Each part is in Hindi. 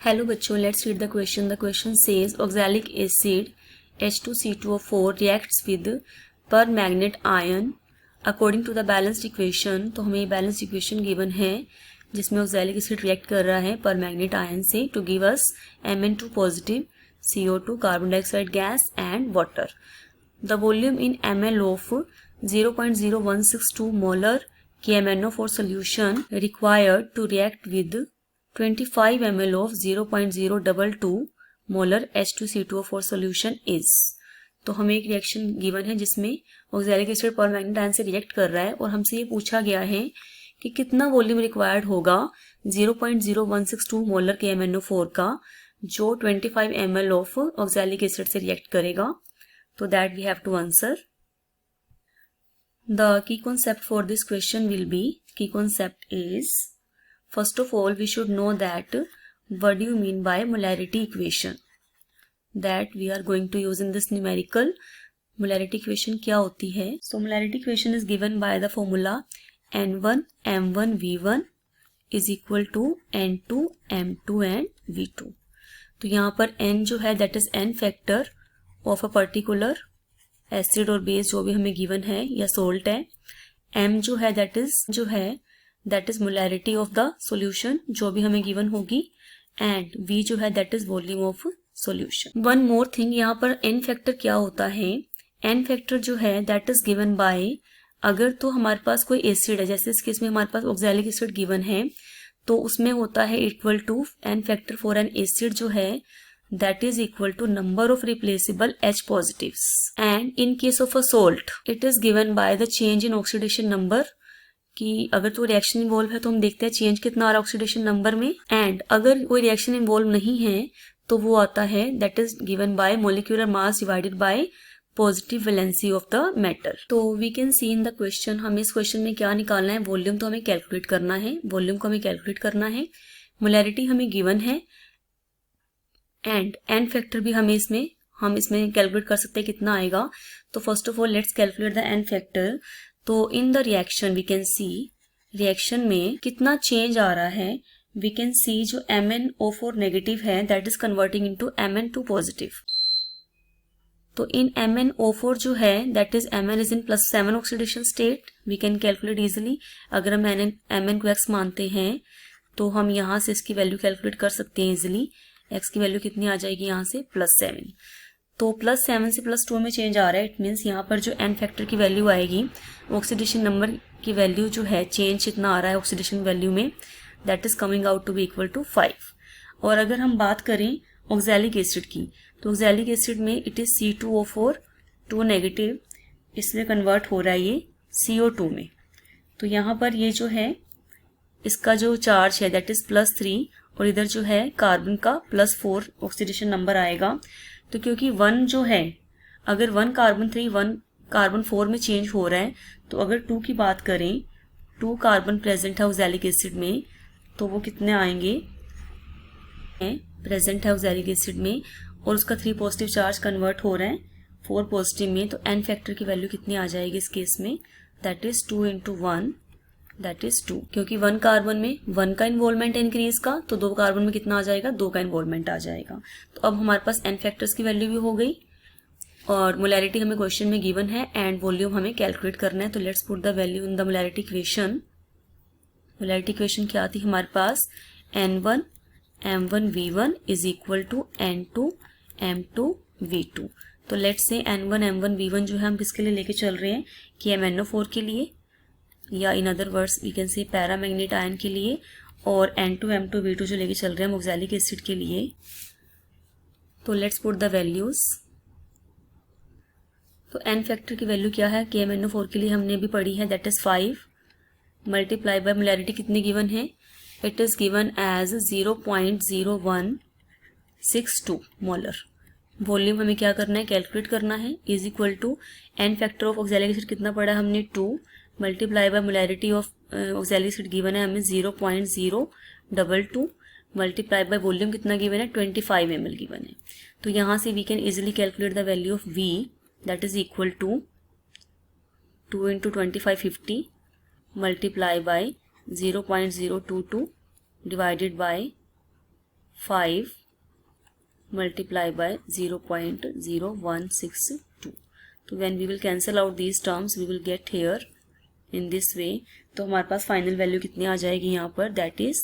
हेलो बच्चों, let's read the question. The question says oxalic acid H2C2O4 reacts with पर magnet ion according to the balanced equation. तो हमें बैलेंस्ड इक्वेशन गिवन है जिसमें ऑक्सैलिक एसिड रिएक्ट कर रहा है पर मैग्नेट आयन से to give us Mn2 positive, CO2 carbon dioxide gas and water. The volume in ml of 0.0162 molar KMnO4 solution required to react with 25 ml of 0.022 molar H2C2O4 solution is. तो हमें एक रिएक्शन गिवन है जिसमें ऑक्सैलिक एसिड पर मैग्नेट आयन से रिएक्ट कर रहा है और हमसे ये पूछा गया है कि कितना वॉल्यूम रिक्वायर्ड होगा 0.0162 मोलर KMnO4 का जो 25 ml ऑफ ऑक्सैलिक एसिड से रिएक्ट करेगा. तो that we have to answer. The key concept for this question will be, key concept is, first of all we should know that what do you mean by molarity equation that we are going to use in this numerical. molarity equation क्या होती है? So molarity equation is given by the formula N1 M1 V1 is equal to N2 M2 and V2. तो यहाँ पर N जो है that is N factor of a particular acid और बेस जो भी हमें गिवन है या सोल्ट है. M जो है that is molarity of the solution जो भी हमें गिवन होगी. एंड V जो है that is volume of solution. One more thing, यहाँ पर N फैक्टर क्या होता है? N फैक्टर जो है दैट इज गिवन बाय, अगर तो हमारे पास कोई एसिड है, जैसे इस केस में हमारे पास ऑक्सैलिक एसिड गिवन है तो उसमें होता है equal to N factor for an acid जो है that is equal to number of replaceable H positives. And in case of a salt, it is given by the change in oxidation number. कि अगर तो रिएक्शन इन्वॉल्व है तो हम देखते हैं चेंज कितना आ रहा है ऑक्सीडेशन नंबर में. एंड अगर कोई रिएक्शन इन्वॉल्व नहीं है तो वो आता है that is given by molecular mass divided by positive valency of the matter. तो we can see in the question, हमें इस क्वेश्चन में क्या निकालना है? वॉल्यूम तो हमें कैलकुलेट करना है, वॉल्यूम को हमें कैलकुलेट करना है. मोलैरिटी हमें गिवन है एंड N फैक्टर भी हम इसमें कैलकुलेट कर सकते हैं कितना आएगा. तो first of all let's calculate the N factor. तो in the reaction we can see reaction में कितना चेंज आ रहा है. वी कैन सी जो MnO4 नेगेटिव है that is converting into Mn2 positive. तो इन MnO4 जो है that is Mn is in +7 oxidation state. We can calculate easily. अगर हम Mn को x मानते हैं तो हम यहाँ से इसकी वैल्यू कैलकुलेट कर सकते हैं इजिली. x की वैल्यू कितनी आ जाएगी यहाँ से +7. तो +7 से +2 में चेंज आ रहा है. इट मीन्स यहाँ पर जो N फैक्टर की वैल्यू आएगी ऑक्सीडेशन नंबर की वैल्यू जो है चेंज इतना आ रहा है ऑक्सीडेशन वैल्यू में that is coming out to be equal to 5. और अगर हम बात करें ऑक्सैलिक एसिड की तो ऑक्सैलिक एसिड में इट इज C2O4 2 नेगेटिव, इसलिए कन्वर्ट हो रहा है ये CO2 में. तो यहाँ पर ये जो है इसका जो चार्ज है दैट इज +3 और इधर जो है कार्बन का +4 ऑक्सीडेशन नंबर आएगा. तो क्योंकि 1 जो है अगर 1 कार्बन 3 1 कार्बन 4 में चेंज हो रहा है तो अगर 2 की बात करें 2 कार्बन प्रेजेंट है ऑक्सैलिक एसिड में तो वो कितने आएंगे प्रेजेंट है ऑक्सैलिक एसिड में और उसका 3 पॉजिटिव चार्ज कन्वर्ट हो रहा है 4 पॉजिटिव में. तो N फैक्टर की वैल्यू कितनी आ जाएगी इस केस में दैट इज 2 × 1 दैट इज 2. क्योंकि 1 कार्बन में 1 का इन्वॉल्वमेंट इंक्रीज का तो 2 कार्बन में कितना आ जाएगा 2 का इन्वॉल्वमेंट आ जाएगा. तो अब हमारे पास N फैक्टर्स की वैल्यू भी हो गई और मोलैरिटी हमें क्वेश्चन में गिवन है एंड वॉल्यूम हमें कैलकुलेट करना है. तो let's put the value in the molarity equation. Molarity equation क्या थी हमारे पास? N1 M1 V1 is equal to N2 M2 V2. तो let's say N1 M1 V1 जो है हम किसके लिए लेके चल रहे हैं? KMnO4 के लिए, या in other words we can say paramagnet ion के लिए. और N2 M2 V2 जो लेके चल रहे हैं ऑक्सैलिक एसिड के लिए. तो लेट्स पुट द वैल्यूज. तो N फैक्टर की वैल्यू क्या है KMnO4 के लिए हमने भी पढ़ी है that is 5 multiply by molarity कितनी गिवन है? It is given as 0.0162 molar. Volume हमें क्या करना है कैलकुलेट करना है is equal to N factor of oxalic acid कितना पड़ा हमने 2 multiply by molarity of oxalic acid given है हमें 0.022 मल्टीप्लाई बाय वॉल्यूम कितना गिवन है 25 ml गिवन है. तो यहाँ से we can easily calculate the value of V that is equal to 2 × 25 50 multiply by 0.022 divided by 5 multiply by 0.0162. तो when we will cancel out these terms we will get here in this way. तो हमारे पास फाइनल वैल्यू कितनी आ जाएगी यहाँ पर, दैट इज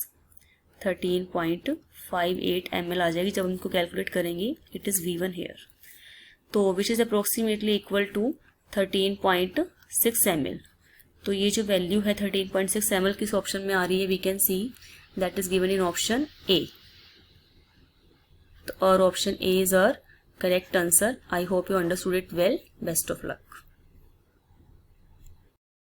13.58 ml आ जाएगी जब हम इनको कैलकुलेट करेंगे. It is V1 here. तो which is approximately equal to 13.6 ml. तो ये जो वैल्यू है 13.6 ml किस ऑप्शन में आ रही है, we can see that is given in option A. और option A is our correct answer. I hope you understood it well. Best of luck.